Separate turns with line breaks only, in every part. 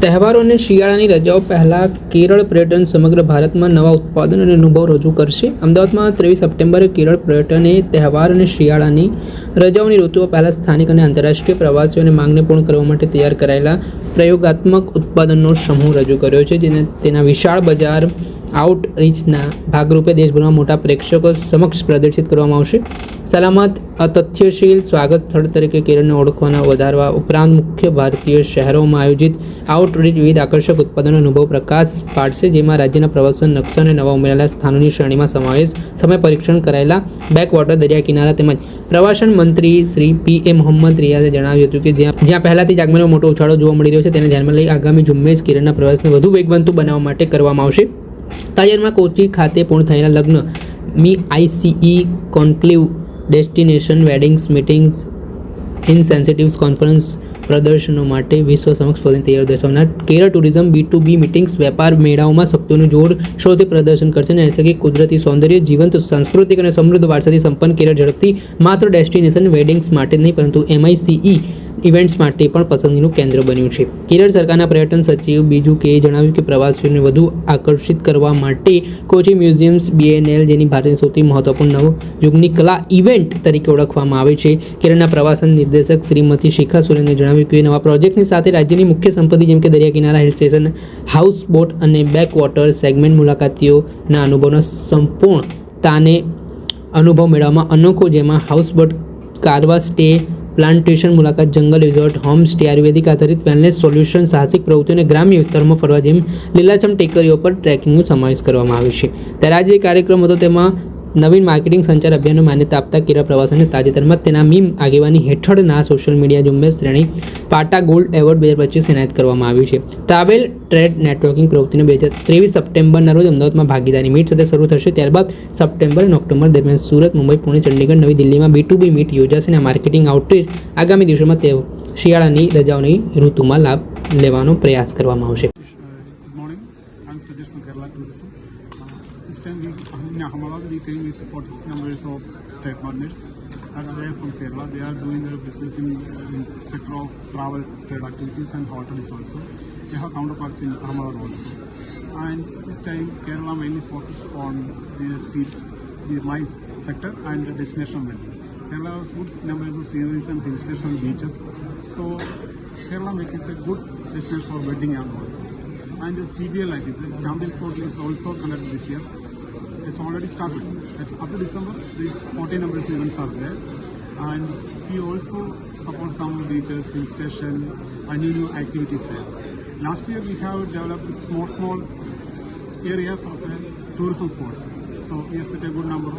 તહેવારો અને શિયાળાની રજાઓ પહેલાં કેરળ પર્યટન સમગ્ર ભારતમાં નવા ઉત્પાદન અને અનુભવ રજૂ કરશે. અમદાવાદમાં 23 સપ્ટેમ્બરે કેરળ પર્યટને તહેવાર અને શિયાળાની રજાઓની ઋતુઓ પહેલાં સ્થાનિક અને આંતરરાષ્ટ્રીય પ્રવાસીઓની માંગને પૂર્ણ કરવા માટે તૈયાર કરાયેલા પ્રયોગાત્મક ઉત્પાદનનો સમૂહ રજૂ કર્યો છે, જેને તેના વિશાળ બજાર આઉટરીચના ભાગરૂપે દેશભરમાં મોટા પ્રેક્ષકો સમક્ષ પ્રદર્શિત કરવામાં આવશે. સલામત અતથ્યશીલ સ્વાગત સ્થળ તરીકે કેરળને ઓળખવાના વધારવા ઉપરાંત મુખ્ય ભારતીય શહેરોમાં આયોજિત આઉટરીચ વિવિધ આકર્ષક ઉત્પાદનો અનુભવ પ્રકાશ પાડશે, જેમાં રાજ્યના પ્રવાસન નકશા અને નવા ઉમેરાયેલા સ્થાનોની શ્રેણીમાં સમાવેશ, સમય પરીક્ષણ કરાયેલા બેકવોટર દરિયા કિનારા તેમજ પ્રવાસન મંત્રી શ્રી P.A. મોહમ્મદ રિયાઝે જણાવ્યું હતું કે જ્યાં પહેલાથી જ આગમનનો મોટો ઉછાળો જોવા મળી રહ્યો છે, તેને ધ્યાનમાં લઈ આગામી ઝુંબેશ કેરળના પ્રવાસને વધુ વેગવંતુ બનાવવા માટે કરવામાં આવશે. તાજેતરમાં કોચી ખાતે પૂર્ણ થયેલા લગ્ન ICE conclave destination weddings meetings incentives conference પ્રદર્શનો માટે વિશ્વ સમક્ષ પોતાની તૈયાર દર્શાવનાર કેરળ ટુરિઝમ B2B મીટિંગ્સ વેપાર મેળાઓમાં શક્તિઓનું જોર શોથી પ્રદર્શન કરશે અને નૈસર્ગિક કુદરતી સૌંદર્ય, જીવંત સાંસ્કૃતિક અને સમૃદ્ધ વારસાથી સંપન્ન કેરળ ઝડપથી માત્ર ડેસ્ટિનેશન વેડિંગ્સ માટે જ નહીં પરંતુ MICE ઇવેન્ટ્સ માટે પણ પસંદગીનું કેન્દ્ર બન્યું છે. કેરળ સરકારના પર્યટન સચિવ બીજુ કે જણાવ્યું કે પ્રવાસીઓને વધુ આકર્ષિત કરવા માટે કોચી મ્યુઝિયમ્સ BNL, જેની ભારતની સૌથી મહત્વપૂર્ણ નવયુગની કલા ઇવેન્ટ તરીકે ઓળખવામાં આવે છે. કેરળના પ્રવાસન નિર્દેશક શ્રીમતી શિખા સુરેન્દ્રએ જણાવ્યું કે નવા પ્રોજેક્ટની સાથે રાજ્યની મુખ્ય સંપત્તિ જેમ કે દરિયા કિનારા, હિલ સ્ટેશન, હાઉસ બોટ અને બેકવોટર સેગમેન્ટ મુલાકાતીઓના અનુભવના સંપૂર્ણતાને અનુભવ મેળવવામાં અનોખો, જેમાં હાઉસબોટ, કારવા સ્ટે, પ્લાન્ટેશન મુલાકાત, જંગલ રિઝોર્ટ, હોમ સ્ટે, આયુર્વેદિક આધારિત વેલનેસ સોલ્યુશન, સાહસિક પ્રવૃત્તિઓ અને ગ્રામ્ય વિસ્તારોમાં ફરવા જેમ લીલાછમ ટેકરીઓ પર ટ્રેકિંગનો સમાવેશ કરવામાં આવ્યો છે. ત્યારે આ જે કાર્યક્રમ હતો તેમાં નવીન માર્કેટિંગ સંચાર અભિયાનને માન્યતા આપતા કેરળ પ્રવાસનને તાજેતરમાં તેના મીમ આગેવાની હેઠળના સોશિયલ મીડિયા ઝુંબેશ શ્રેણી પાટા ગોલ્ડ એવોર્ડ 2025 એનાયત કરવામાં આવ્યું છે. ટ્રાવેલ ટ્રેડ નેટવર્કિંગ પ્રવૃત્તિને 23 સપ્ટેમ્બરના રોજ અમદાવાદમાં ભાગીદારી મીટ સાથે શરૂ થશે. ત્યારબાદ સપ્ટેમ્બર અને ઓક્ટોબર દરમિયાન સુરત, મુંબઈ, પુણે, ચંડીગઢ, નવી દિલ્હીમાં B2B મીટ યોજાશે અને માર્કેટિંગ આઉટરીચ આગામી દિવસોમાં તે શિયાળાની રજાઓની ઋતુમાં લાભ લેવાનો પ્રયાસ કરવામાં આવશે.
This time in Ahmedabad we came with 46 numbers of trade partners, and they are from Kerala. They are doing their business in sector of travel, trade activities and hotels also. They have counterparts in Ahmedabad also. And this time Kerala mainly focus on the MICE sector and the destination wedding. Kerala has good numbers of sceneries and hill stations and beaches. So Kerala makes it a good destination for wedding and also. And the CBL, like this, Champions Sport is also conducted this year. It's already started. It's up to December. These 40 numbers events are there, and we also support some beaches, hill station, and new activities there. Last year we have developed small areas as a tourism spots. So we expect a good number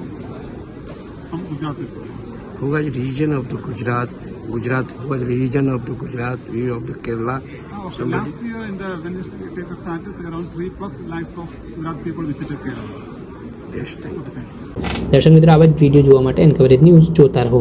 from Gujarat itself.
Who was region of the Gujarat? Who was region of the Gujarat? We of the Kerala.
Okay. Last year when you take the status, around 3+ lakhs of Gujarat people visited Kerala.
Yes, thank you.
દર્શક મિત્રો, આવા જ video જોવા માટે એનકવરેજ news જોતા રહો.